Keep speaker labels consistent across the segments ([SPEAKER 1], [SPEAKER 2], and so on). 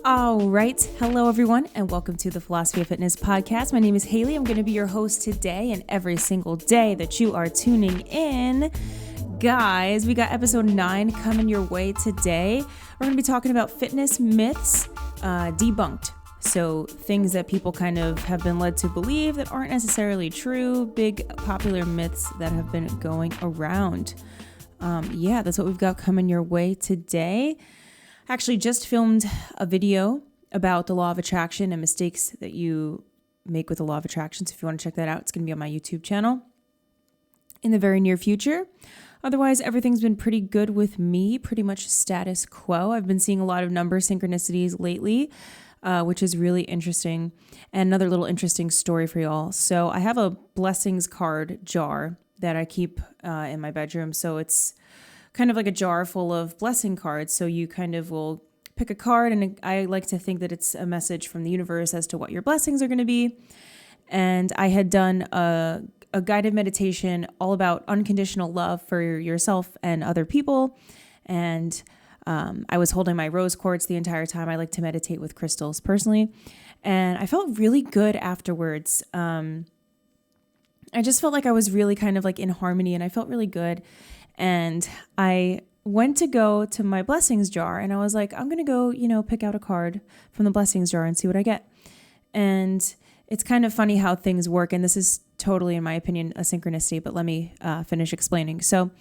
[SPEAKER 1] All right. Hello, everyone, and welcome to the Philosophy of Fitness podcast. My name is Haley. I'm going to be your host today and every single day that you are tuning in. Guys, we got episode 9 coming your way today. We're going to be talking about fitness myths debunked. So things that people kind of have been led to believe that aren't necessarily true, big popular myths that have been going around. That's what we've got coming your way today. I actually just filmed a video about the law of attraction and mistakes that you make with the law of attraction. So if you want to check that out, it's going to be on my YouTube channel in the very near future. Otherwise, everything's been pretty good with me, pretty much status quo. I've been seeing a lot of number synchronicities lately, which is really interesting. And another little interesting story for y'all. So I have a blessings card jar that I keep in my bedroom. So it's kind of like a jar full of blessing cards. So you kind of will pick a card, and I like to think that it's a message from the universe as to what your blessings are going to be. And I had done a guided meditation all about unconditional love for yourself and other people. And I was holding my rose quartz the entire time. I like to meditate with crystals personally. And I felt really good afterwards. I just felt like I was really kind of like in harmony, and I felt really good. And I went to go to my blessings jar, and I was like, I'm going to go, pick out a card from the blessings jar and see what I get. And it's kind of funny how things work. And this is totally, in my opinion, a synchronicity, but let me finish explaining. So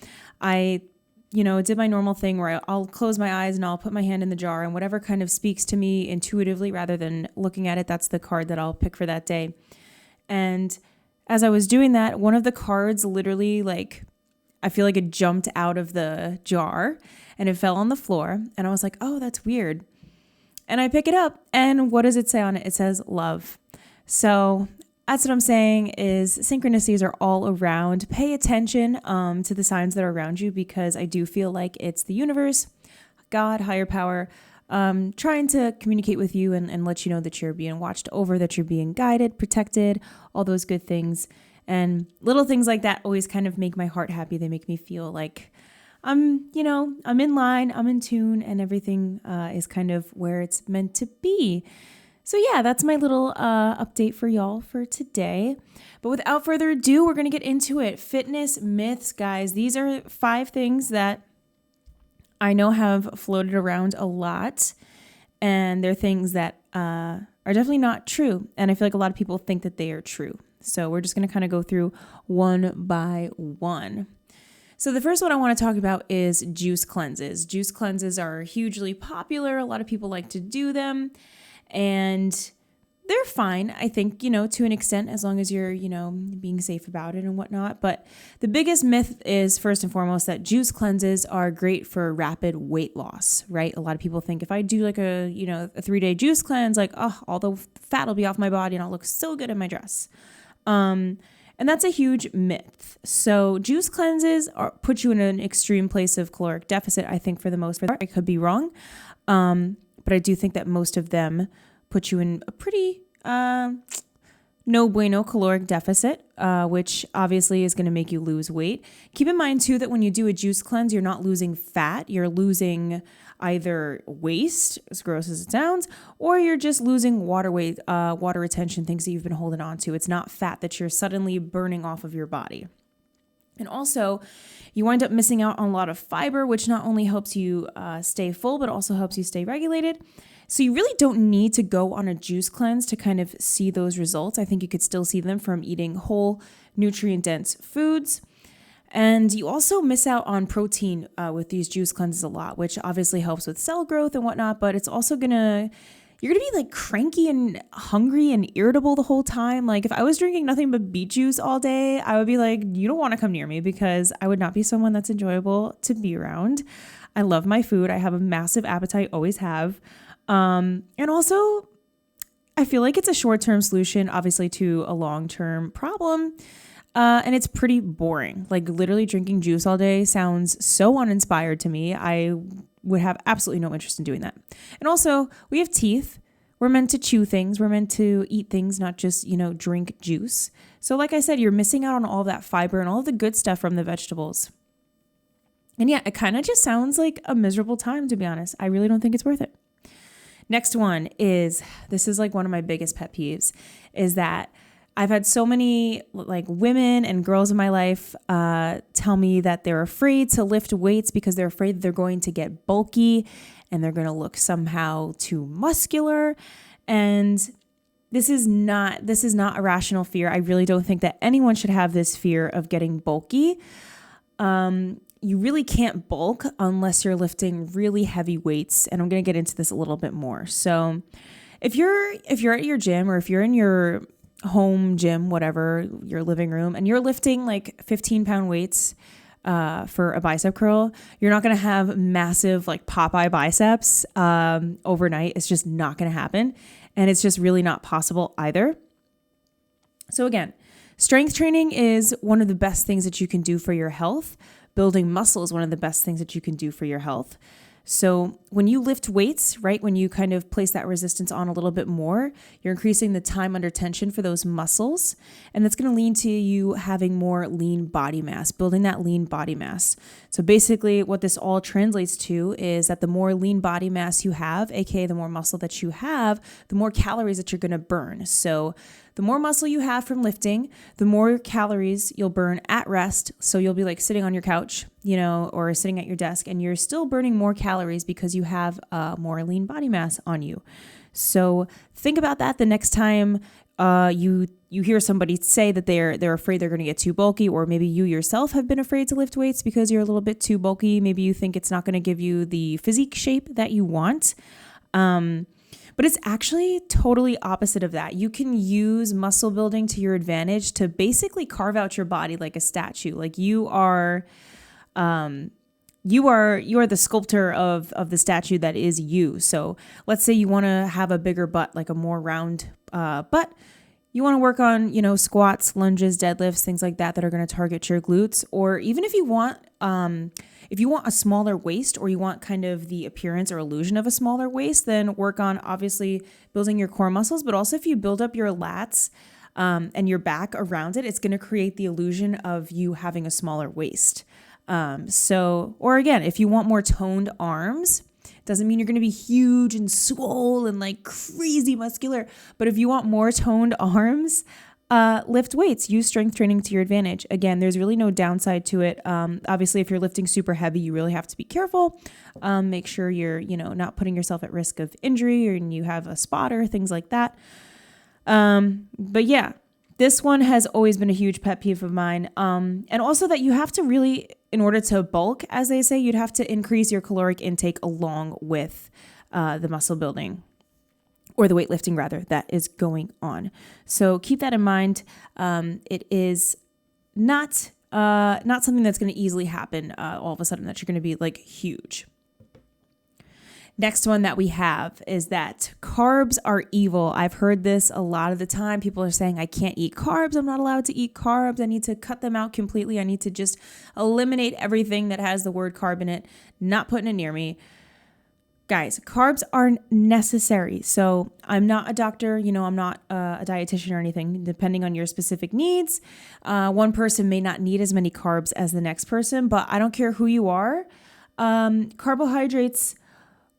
[SPEAKER 1] I, did my normal thing where I'll close my eyes and I'll put my hand in the jar, and whatever kind of speaks to me intuitively rather than looking at it, that's the card that I'll pick for that day. And as I was doing that, one of the cards literally I feel like it jumped out of the jar and it fell on the floor. And I was like, oh, that's weird. And I pick it up, and what does it say on it? It says love. So that's what I'm saying is synchronicities are all around. Pay attention to the signs that are around you, because I do feel like it's the universe, God, higher power, trying to communicate with you and let you know that you're being watched over, that you're being guided, protected, all those good things. And little things like that always kind of make my heart happy. They make me feel like I'm in line, I'm in tune, and everything is kind of where it's meant to be. So yeah, that's my little update for y'all for today. But without further ado, we're going to get into it. Fitness myths, guys. These are 5 things that I know have floated around a lot, and they're things that are definitely not true. And I feel like a lot of people think that they are true. So we're just going to kind of go through one by one. So the first one I want to talk about is juice cleanses. Juice cleanses are hugely popular. A lot of people like to do them, and they're fine, I think, to an extent, as long as you're, being safe about it and whatnot. But the biggest myth is, first and foremost, that juice cleanses are great for rapid weight loss, right? A lot of people think if I do a 3-day juice cleanse, all the fat will be off my body and I'll look so good in my dress. And that's a huge myth. So juice cleanses put you in an extreme place of caloric deficit, I think, for the most part. I could be wrong. But I do think that most of them put you in a pretty no bueno caloric deficit, which obviously is going to make you lose weight. Keep in mind, too, that when you do a juice cleanse, you're not losing fat. You're losing either waste, as gross as it sounds, or you're just losing water weight, water retention, things that you've been holding on to. It's not fat that you're suddenly burning off of your body. And also, you wind up missing out on a lot of fiber, which not only helps you stay full, but also helps you stay regulated. So you really don't need to go on a juice cleanse to kind of see those results. I think you could still see them from eating whole, nutrient-dense foods. And you also miss out on protein with these juice cleanses a lot, which obviously helps with cell growth and whatnot, but it's also you're gonna be cranky and hungry and irritable the whole time. If I was drinking nothing but beet juice all day, I would be like, you don't want to come near me, because I would not be someone that's enjoyable to be around. I love my food. I have a massive appetite, always have. And also, I feel like it's a short-term solution, obviously, to a long-term problem. And it's pretty boring. Literally drinking juice all day sounds so uninspired to me. I would have absolutely no interest in doing that. And also, we have teeth. We're meant to chew things. We're meant to eat things, not just, drink juice. So like I said, you're missing out on all that fiber and all of the good stuff from the vegetables. And yeah, it kind of just sounds like a miserable time, to be honest. I really don't think it's worth it. Next one is, this is like one of my biggest pet peeves, is that I've had so many like women and girls in my life tell me that they're afraid to lift weights because they're afraid they're going to get bulky and they're going to look somehow too muscular. And this is not a rational fear. I really don't think that anyone should have this fear of getting bulky. You really can't bulk unless you're lifting really heavy weights. And I'm going to get into this a little bit more. So if you're at your gym, or if you're in your home gym, whatever, your living room, and you're lifting like 15-pound weights for a bicep curl, you're not going to have massive like Popeye biceps overnight. It's just not going to happen. And it's just really not possible either. So again, strength training is one of the best things that you can do for your health. Building muscle is one of the best things that you can do for your health. So when you lift weights, right, when you kind of place that resistance on a little bit more, you're increasing the time under tension for those muscles. And that's going to lead to you having more lean body mass, building that lean body mass. So basically what this all translates to is that the more lean body mass you have, aka the more muscle that you have, the more calories that you're going to burn. So the more muscle you have from lifting, the more calories you'll burn at rest. So you'll be like sitting on your couch, or sitting at your desk, and you're still burning more calories because you have more lean body mass on you. So think about that the next time you hear somebody say that they're afraid they're going to get too bulky, or maybe you yourself have been afraid to lift weights because you're a little bit too bulky. Maybe you think it's not going to give you the physique shape that you want. But it's actually totally opposite of that. You can use muscle building to your advantage to basically carve out your body like a statue. Like you are the sculptor of the statue that is you. So let's say you want to have a bigger butt, like a more round butt. You want to work on, squats, lunges, deadlifts, things like that are going to target your glutes. Or even if you want a smaller waist, or you want kind of the appearance or illusion of a smaller waist, then work on obviously building your core muscles. But also if you build up your lats and your back around it, it's going to create the illusion of you having a smaller waist. Or again, if you want more toned arms, doesn't mean you're going to be huge and swole and like crazy muscular. But if you want more toned arms, lift weights, use strength training to your advantage. Again, there's really no downside to it. Obviously, if you're lifting super heavy, you really have to be careful. Make sure you're, not putting yourself at risk of injury, or you have a spotter, things like that. But yeah, this one has always been a huge pet peeve of mine. And also that you have to really, in order to bulk, as they say, you'd have to increase your caloric intake along with the muscle building, or the weightlifting rather, that is going on. So keep that in mind. It is not something that's going to easily happen all of a sudden, that you're going to be like huge. Next one that we have is that carbs are evil. I've heard this a lot of the time. People are saying, I can't eat carbs. I'm not allowed to eat carbs. I need to cut them out completely. I need to just eliminate everything that has the word carb in it, not putting it near me. Guys, carbs are necessary. So I'm not a doctor, I'm not a dietitian or anything. Depending on your specific needs, one person may not need as many carbs as the next person, but I don't care who you are. Carbohydrates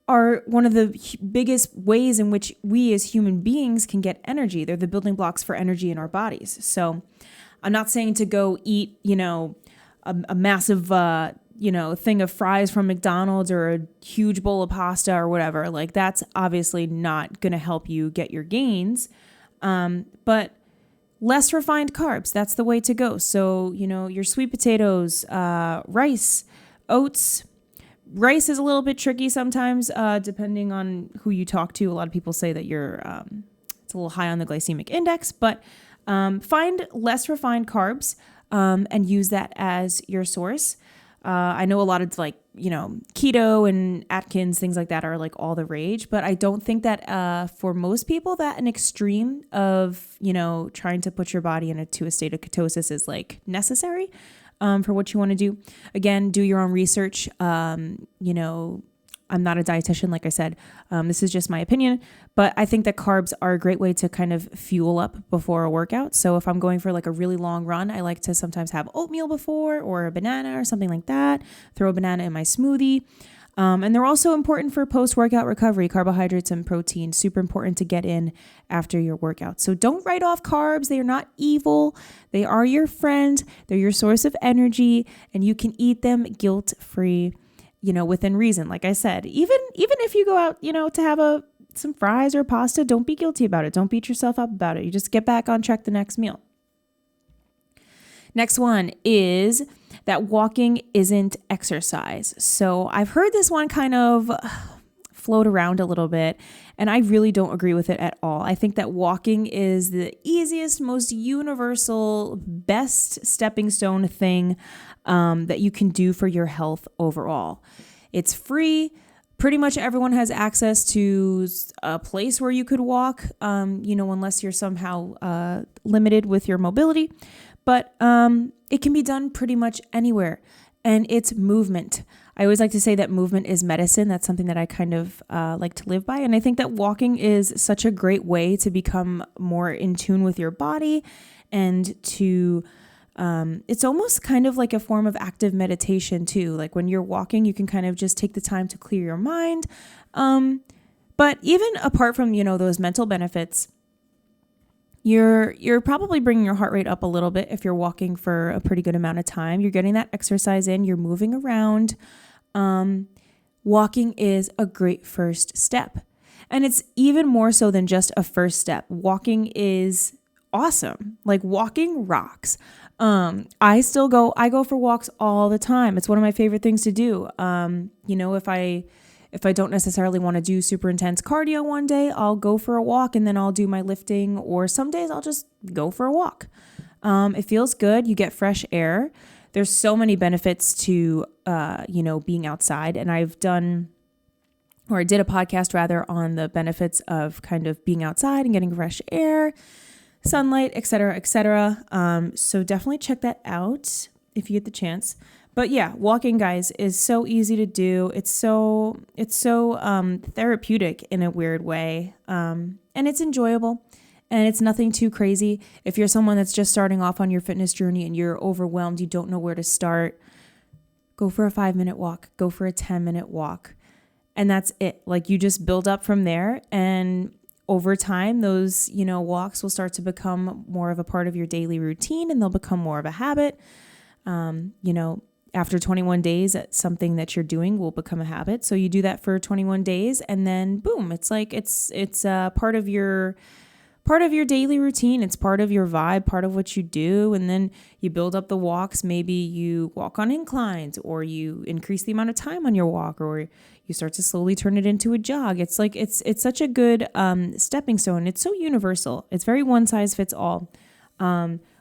[SPEAKER 1] are one of the biggest ways in which we as human beings can get energy. They're the building blocks for energy in our bodies. So I'm not saying to go eat, a massive, thing of fries from McDonald's, or a huge bowl of pasta or whatever. Like that's obviously not going to help you get your gains. But less refined carbs, that's the way to go. So, your sweet potatoes, rice, oats. Rice is a little bit tricky sometimes, depending on who you talk to. A lot of people say that it's a little high on the glycemic index, but find less refined carbs and use that as your source. I know a lot of keto and Atkins, things like that are like all the rage, but I don't think that for most people that an extreme of, trying to put your body into a state of ketosis is like necessary for what you want to do. Again, do your own research. I'm not a dietitian, like I said. This is just my opinion, but I think that carbs are a great way to kind of fuel up before a workout. So if I'm going for like a really long run, I like to sometimes have oatmeal before, or a banana or something like that. Throw a banana in my smoothie. And they're also important for post-workout recovery. Carbohydrates and protein, super important to get in after your workout. So don't write off carbs. They are not evil. They are your friend. They're your source of energy, and you can eat them guilt-free, within reason. Like I said, even if you go out, to have some fries or pasta, don't be guilty about it. Don't beat yourself up about it. You just get back on track the next meal. Next one is that walking isn't exercise. So I've heard this one kind of float around a little bit, and I really don't agree with it at all. I think that walking is the easiest, most universal, best stepping stone thing that you can do for your health overall. It's free. Pretty much everyone has access to a place where you could walk, unless you're somehow limited with your mobility. But it can be done pretty much anywhere, and it's movement. I always like to say that movement is medicine. That's something that I kind of like to live by. And I think that walking is such a great way to become more in tune with your body, and to it's almost kind of like a form of active meditation too. Like when you're walking, you can kind of just take the time to clear your mind. But even apart from, those mental benefits, you're probably bringing your heart rate up a little bit if you're walking for a pretty good amount of time. You're getting that exercise in, you're moving around. Walking is a great first step. And it's even more so than just a first step. Walking is awesome. Like walking rocks. I go for walks all the time. It's one of my favorite things to do. If I don't necessarily want to do super intense cardio one day, I'll go for a walk and then I'll do my lifting, or some days I'll just go for a walk. It feels good. You get fresh air. There's so many benefits to, being outside. And I did a podcast rather on the benefits of kind of being outside and getting fresh air, sunlight, et cetera, et cetera. So definitely check that out if you get the chance. But yeah, walking, guys, is so easy to do. It's so therapeutic in a weird way. And it's enjoyable, and it's nothing too crazy. If you're someone that's just starting off on your fitness journey and you're overwhelmed, you don't know where to start, go for a 5-minute walk, go for a 10-minute walk. And that's it. Like, you just build up from there, and over time, those, walks will start to become more of a part of your daily routine, and they'll become more of a habit. After 21 days, something that you're doing will become a habit. So you do that for 21 days, and then boom, it's like it's part of your daily routine. It's part of your vibe, part of what you do. And then you build up the walks. Maybe you walk on inclines, or you increase the amount of time on your walk, or you start to slowly turn it into a jog. It's like it's such a good stepping stone. It's so universal. It's very one size fits all.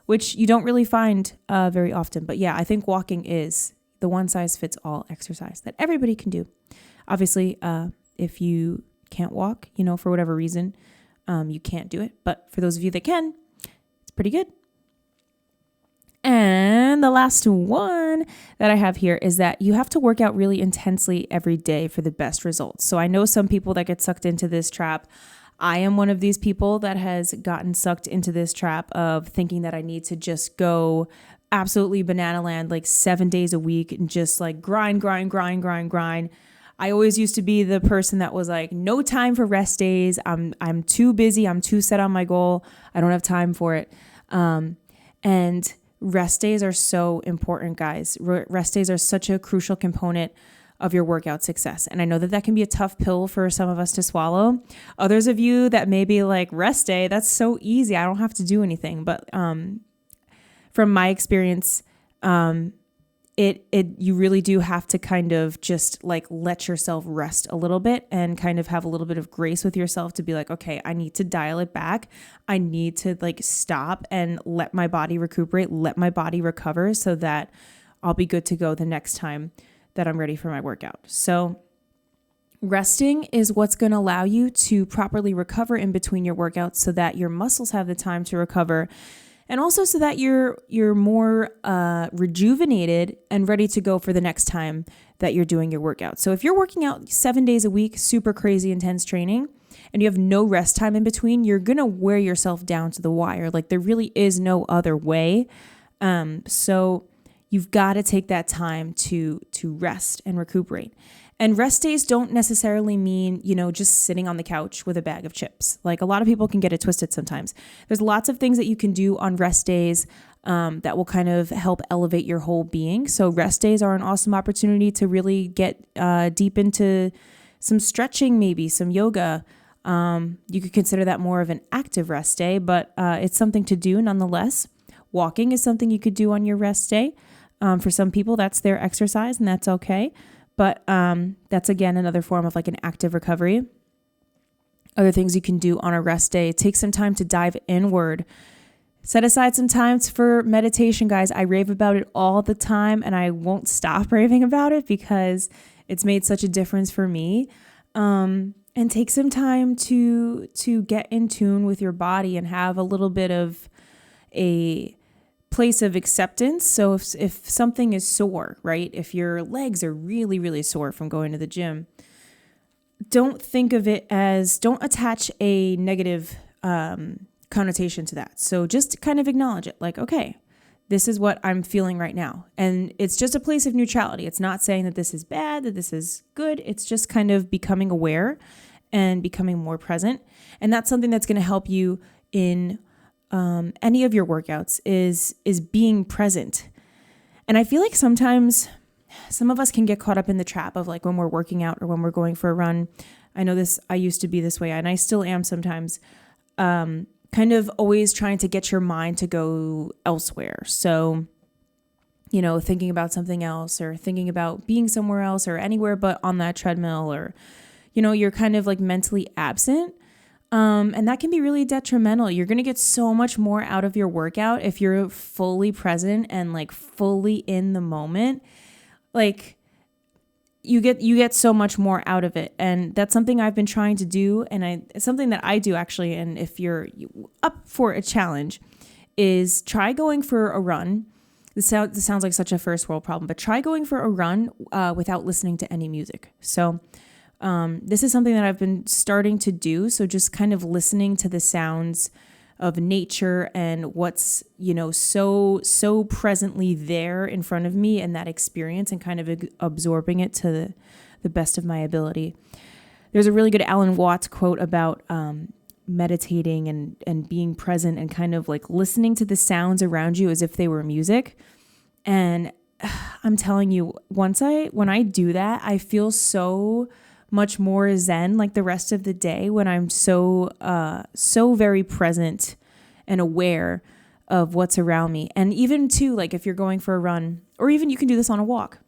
[SPEAKER 1] Which you don't really find very often. But yeah, I think walking is the one size fits all exercise that everybody can do. Obviously, if you can't walk, for whatever reason, you can't do it. But for those of you that can, it's pretty good. And the last one that I have here is that you have to work out really intensely every day for the best results. So I know some people that get sucked into this trap. I am one of these people that has gotten sucked into this trap of thinking that I need to just go absolutely banana land, like 7 days a week, and just like grind. I always used to be the person that was like, no time for rest days. I'm too busy. I'm too set on my goal. I don't have time for it. And rest days are so important, guys. Rest days are such a crucial component of your workout success. And I know that can be a tough pill for some of us to swallow. Others of you that may be like, rest day, that's so easy, I don't have to do anything. But from my experience, you really do have to kind of just like let yourself rest a little bit, and kind of have a little bit of grace with yourself to be like, okay, I need to dial it back. I need to like stop and let my body recuperate, let my body recover, so that I'll be good to go the next time that I'm ready for my workout. So resting is what's going to allow you to properly recover in between your workouts, so that your muscles have the time to recover, and also so that you're more rejuvenated and ready to go for the next time that you're doing your workout. So if you're working out 7 days a week, super crazy intense training, and you have no rest time in between, you're going to wear yourself down to the wire. Like, there really is no other way. So you've got to take that time to rest and recuperate. And rest days don't necessarily mean, just sitting on the couch with a bag of chips. Like a lot of people can get it twisted sometimes. There's lots of things that you can do on rest days that will kind of help elevate your whole being. So rest days are an awesome opportunity to really get deep into some stretching, maybe some yoga. You could consider that more of an active rest day, but it's something to do nonetheless. Walking is something you could do on your rest day. For some people, that's their exercise, and that's okay. But that's, again, another form of like an active recovery. Other things you can do on a rest day: take some time to dive inward. Set aside some time for meditation, guys. I rave about it all the time, and I won't stop raving about it because it's made such a difference for me. And take some time to get in tune with your body and have a little bit of a place of acceptance. So if something is sore, right? If your legs are really, really sore from going to the gym, don't attach a negative connotation to that. So just kind of acknowledge it. Like, okay, this is what I'm feeling right now. And it's just a place of neutrality. It's not saying that this is bad, that this is good. It's just kind of becoming aware and becoming more present. And that's something that's going to help you in any of your workouts is being present. And I feel like sometimes some of us can get caught up in the trap of like when we're working out or when we're going for a run. I know I used to be this way, and I still am sometimes, kind of always trying to get your mind to go elsewhere. So, thinking about something else or thinking about being somewhere else or anywhere but on that treadmill, or, you're kind of like mentally absent. And that can be really detrimental. You're going to get so much more out of your workout if you're fully present and like fully in the moment. Like you get so much more out of it. And that's something I've been trying to do. And it's something that I do actually. And if you're up for a challenge, is try going for a run. This sounds like such a first world problem, but try going for a run without listening to any music. So this is something that I've been starting to do. So just kind of listening to the sounds of nature and what's, so presently there in front of me and that experience, and kind of absorbing it to the best of my ability. There's a really good Alan Watts quote about meditating and being present and kind of like listening to the sounds around you as if they were music. And I'm telling you, when I do that, I feel so much more zen like the rest of the day when I'm so very present and aware of what's around me. And even too, like if you're going for a run, or even you can do this on a walk,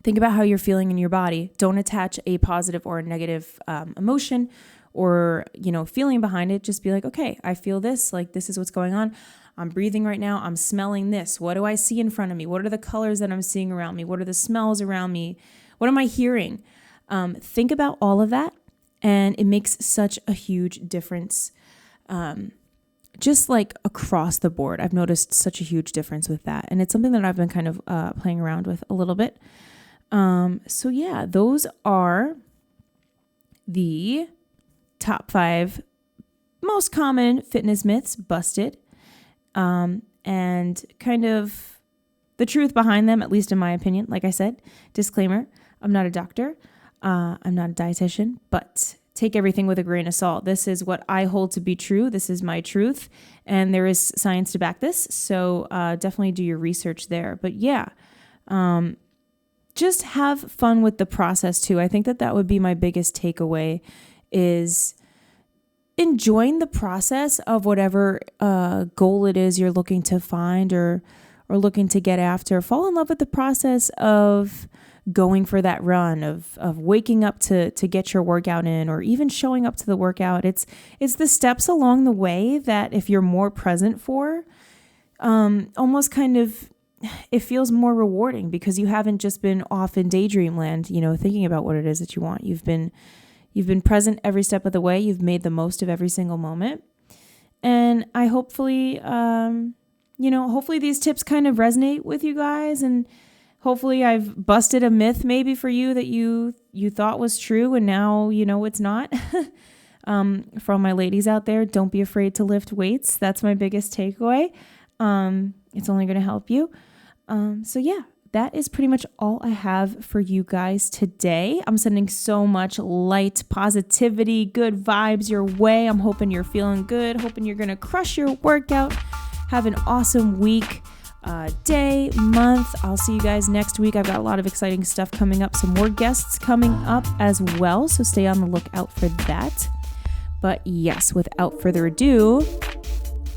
[SPEAKER 1] think about how you're feeling in your body. Don't attach a positive or a negative emotion or, feeling behind it. Just be like, okay, I feel this, like this is what's going on. I'm breathing right now. I'm smelling this. What do I see in front of me? What are the colors that I'm seeing around me? What are the smells around me? What am I hearing? Think about all of that, and it makes such a huge difference. Just like across the board, I've noticed such a huge difference with that. And it's something that I've been kind of playing around with a little bit. So yeah, those are the top 5 most common fitness myths busted. And kind of the truth behind them, at least in my opinion. Like I said, disclaimer, I'm not a doctor. I'm not a dietitian, but take everything with a grain of salt. This is what I hold to be true. This is my truth, and there is science to back this. So definitely do your research there. But yeah, just have fun with the process too. I think that would be my biggest takeaway, is enjoying the process of whatever goal it is you're looking to find or looking to get after. Fall in love with the process of going for that run, of waking up to get your workout in, or even showing up to the workout. It's the steps along the way that if you're more present for, almost kind of, it feels more rewarding because you haven't just been off in daydream land, thinking about what it is that you want. You've been present every step of the way. You've made the most of every single moment. And I hopefully these tips kind of resonate with you guys, and hopefully I've busted a myth maybe for you that you thought was true and now it's not. For all my ladies out there, don't be afraid to lift weights. That's my biggest takeaway. It's only going to help you. So yeah, that is pretty much all I have for you guys today. I'm sending so much light, positivity, good vibes your way. I'm hoping you're feeling good, hoping you're going to crush your workout. Have an awesome week, day, month. I'll see you guys next week. I've got a lot of exciting stuff coming up, some more guests coming up as well, so stay on the lookout for that. But yes, without further ado,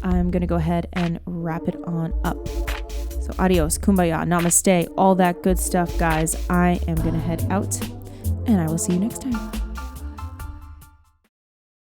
[SPEAKER 1] I'm going to go ahead and wrap it on up. So adios, kumbaya, namaste, all that good stuff, guys. I am going to head out, and I will see you next time.